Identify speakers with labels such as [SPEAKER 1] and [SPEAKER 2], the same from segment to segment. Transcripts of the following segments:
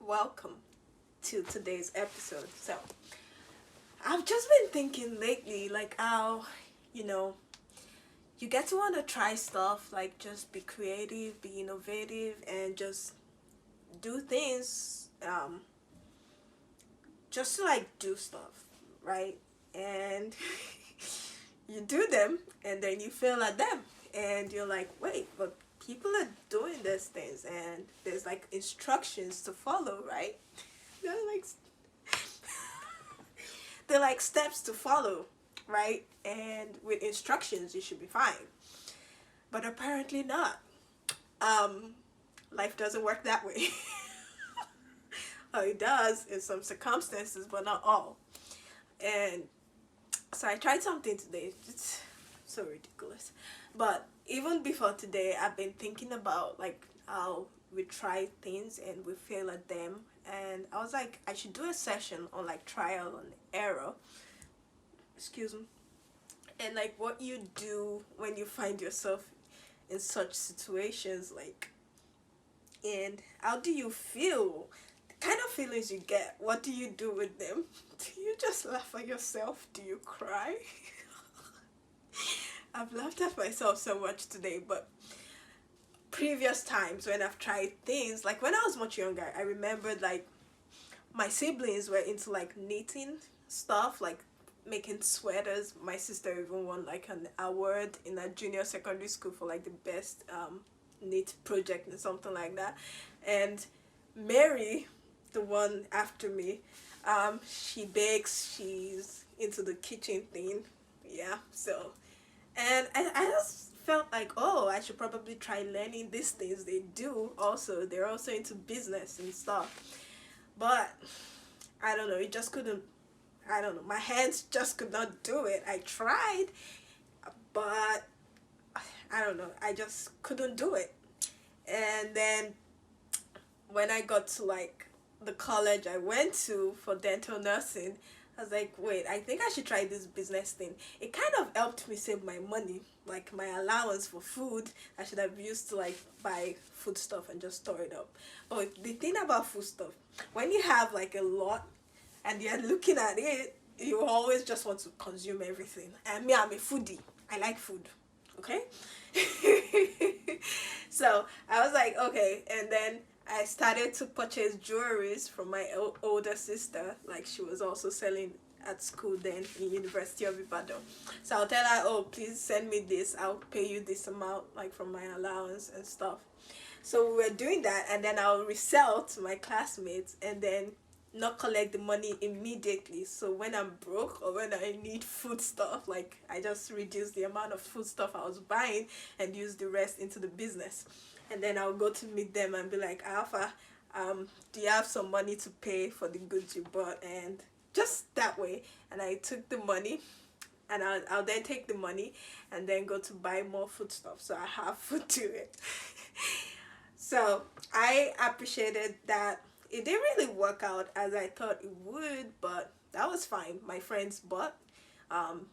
[SPEAKER 1] welcome to today's episode. So, I've just been thinking lately, like how, you know, you get to want to try stuff, like just be creative, be innovative, and just do things, just to like do stuff, right? And you do them, and then you fail at them, and you're like, wait, but people are doing these things, and there's like instructions to follow, right? They're like they're like steps to follow, right? And with instructions, you should be fine. But apparently not. Um, Life doesn't work that way. It does in some circumstances, but not all. And so I tried something today. It's so ridiculous. But even before today, I've been thinking about like how we try things and we fail at them. And I was like, I should do a session on like trial and error. Excuse me. And like what you do when you find yourself in such situations, like, and how do you feel, the kind of feelings you get, what do you do with them? Do you just laugh at yourself? Do you cry? I've laughed at myself so much today, but previous times when I've tried things, like when I was much younger, I remembered like my siblings were into like knitting stuff, like making sweaters. My sister even won like an award in a junior secondary school for like the best knit project and something like that. And Mary, the one after me, she bakes. She's into the kitchen thing. Yeah, so and I just felt like, oh, I should probably try learning these things they do. Also, they're also into business and stuff, but I don't know, it just couldn't. I don't know, my hands just could not do it. I tried, but I don't know, I just couldn't do it. And then when I got to like the college I went to for dental nursing, I was like, wait, I think I should try this business thing. It kind of helped me save my money, like my allowance for food. I should have used to like buy food stuff and just store it up. But the thing about food stuff, when you have like a lot and you're looking at it, you always just want to consume everything. And me, I'm a foodie. I like food. Okay? So I was like, okay. And then I started to purchase jewelries from my older sister. Like she was also selling at school then in University of Ibadan. So I'll tell her, oh, please send me this. I'll pay you this amount, like from my allowance and stuff. So we were doing that, and then I'll resell to my classmates, and then not collect the money immediately. So when I'm broke or when I need food stuff, like I just reduce the amount of food stuff I was buying and use the rest into the business. And then I'll go to meet them and be like, Alpha, do you have some money to pay for the goods you bought? And just that way. And I took the money, and I'll then take the money and then go to buy more food stuff so I have food to it. So I appreciated that. It didn't really work out as I thought it would, but that was fine. My friends bought. Um,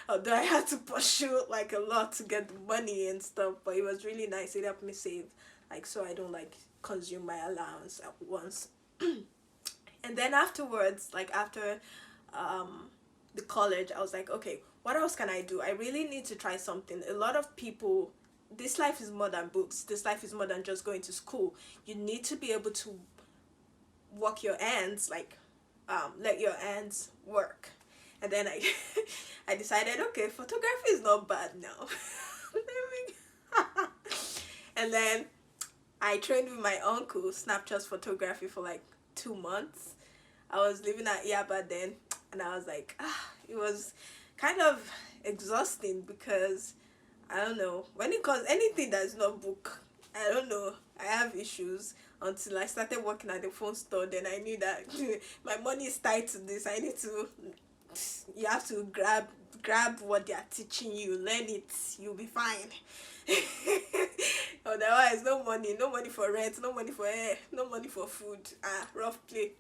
[SPEAKER 1] Although I had to pursue like a lot to get the money and stuff, but it was really nice. It helped me save, like, so I don't like consume my allowance at once. And then afterwards, like after um, the college, I was like, okay, what else can I do? I really need to try something. A lot of people, this life is more than books. This life is more than just going to school. You need to be able to work your hands, like let your hands work. And then I I decided, okay, photography is not bad now. And then I trained with my uncle Snapchat photography for like 2 months. I was living at Yaba then, and I was like, it was kind of exhausting because I don't know, when it comes anything that's not book, I don't know, I have issues until I started working at the phone store. Then I knew that my money is tied to this. I need to, you have to grab what they are teaching you, learn it, you'll be fine. Otherwise, no money for rent, no money for air, no money for food. Rough play.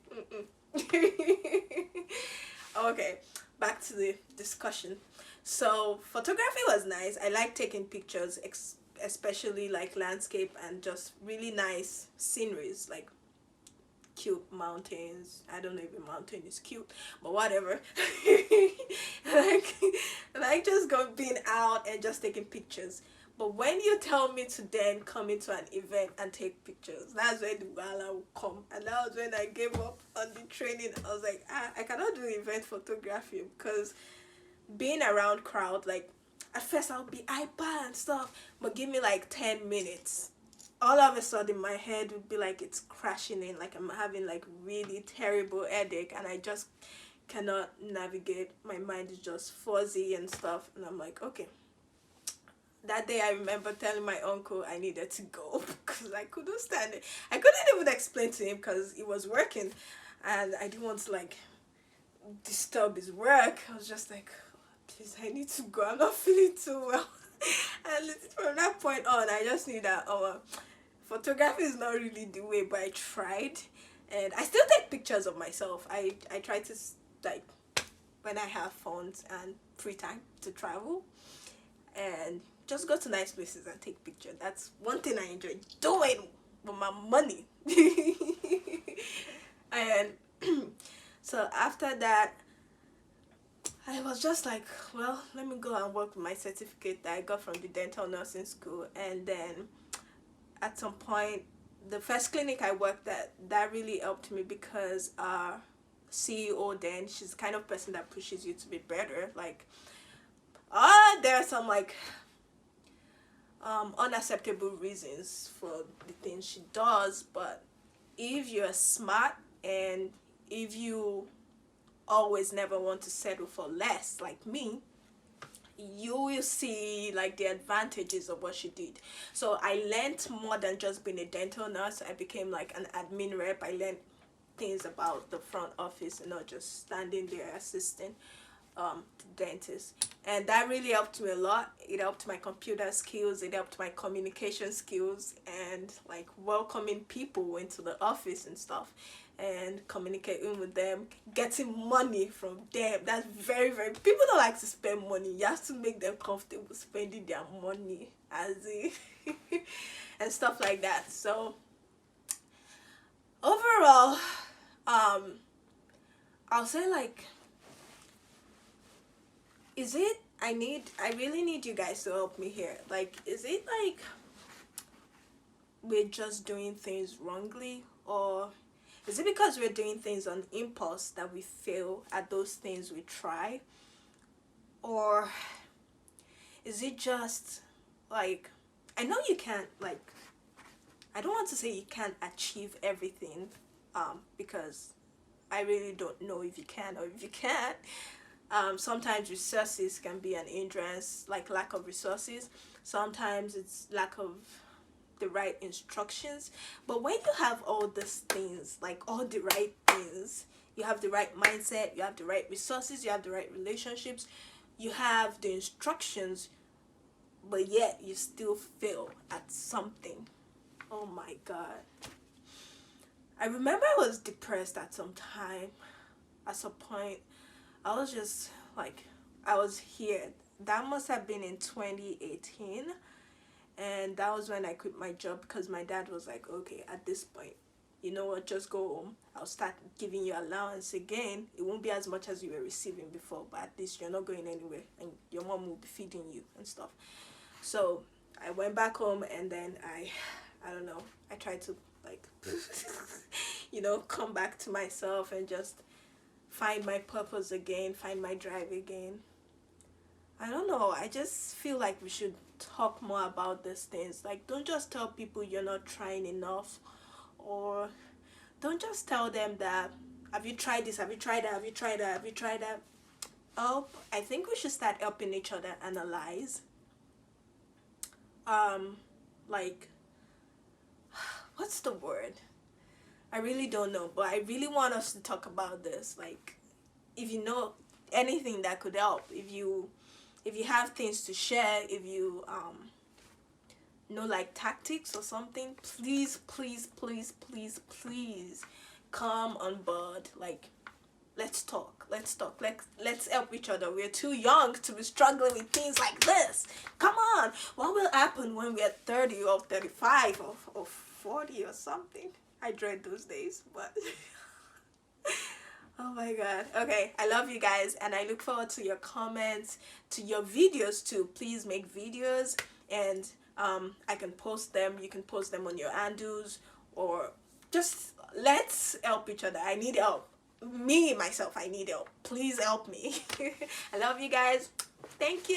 [SPEAKER 1] Okay, back to the discussion. So photography was nice. I like taking pictures, especially like landscape and just really nice sceneries, like cute mountains. I don't know if a mountain is cute, but whatever. like like just go being out and just taking pictures. But when you tell me to then come into an event and take pictures, that's when the wala will come. And that was when I gave up on the training. I was like, I cannot do event photography because being around crowd, like at first I'll be hyper and stuff, but give me like 10 minutes. All of a sudden my head would be like it's crashing in, like I'm having like really terrible headache and I just cannot navigate. My mind is just fuzzy and stuff, and I'm like, okay. That day I remember telling my uncle I needed to go because I couldn't stand it. I couldn't even explain to him because he was working and I didn't want to like disturb his work. I was just like, please, I need to go. I'm not feeling too well. And from that point on, I just knew that photography is not really the way, but I tried. And I still take pictures of myself. I try to, like, when I have phones and free time to travel and just go to nice places and take pictures. That's one thing I enjoy doing with my money. And so after that, I was just like, well, let me go and work with my certificate that I got from the dental nursing school. And then at some point, the first clinic I worked at, that really helped me because our CEO then, she's the kind of person that pushes you to be better. Like, there are some like unacceptable reasons for the things she does, but if you're smart and if you always never want to settle for less like me, you will see like the advantages of what she did. So I learned more than just being a dental nurse. I became like an admin rep. I learned things about the front office and not just standing there assisting the dentist, and that really helped me a lot. It helped my computer skills, it helped my communication skills, and like welcoming people into the office and stuff and communicating with them, getting money from them. That's very, very, people don't like to spend money. You have to make them comfortable spending their money as and stuff like that. So overall, I'll say like, I really need you guys to help me here. Like, is it like we're just doing things wrongly, or is it because we're doing things on impulse that we fail at those things we try? Or is it just like, I know you can't, like, I don't want to say you can't achieve everything, because I really don't know if you can or if you can't. Sometimes resources can be an hindrance, like lack of resources. Sometimes it's lack of the right instructions. But when you have all these things, like all the right things, you have the right mindset, you have the right resources, you have the right relationships, you have the instructions, but yet you still fail at something. Oh my God. I remember I was depressed at some time. At some point, I was just like, I was here. That must have been in 2018. And that was when I quit my job because my dad was like, okay, at this point, you know what, just go home. I'll start giving you allowance again. It won't be as much as you were receiving before, but at least you're not going anywhere and your mom will be feeding you and stuff. So I went back home, and then I don't know, I tried to like, come back to myself and just find my purpose again, find my drive again. I don't know, I just feel like we should talk more about these things. Like, don't just tell people you're not trying enough, or don't just tell them that, have you tried this, have you tried that, have you tried that, have you tried that. Oh, I think we should start helping each other analyze. Like, what's the word? I really don't know, but I really want us to talk about this. Like, if you know anything that could help, if you have things to share, if you know like tactics or something, please come on board. Like, let's talk, let's help each other. We're too young to be struggling with things like this. Come on, what will happen when we're 30 or 35 or 40 or something? I dread those days, but oh my god. Okay, I love you guys, and I look forward to your comments, to your videos too. Please make videos, and I can post them. You can post them on your handles, or just let's help each other. I need help. Me myself, I need help. Please help me. I love you guys. Thank you.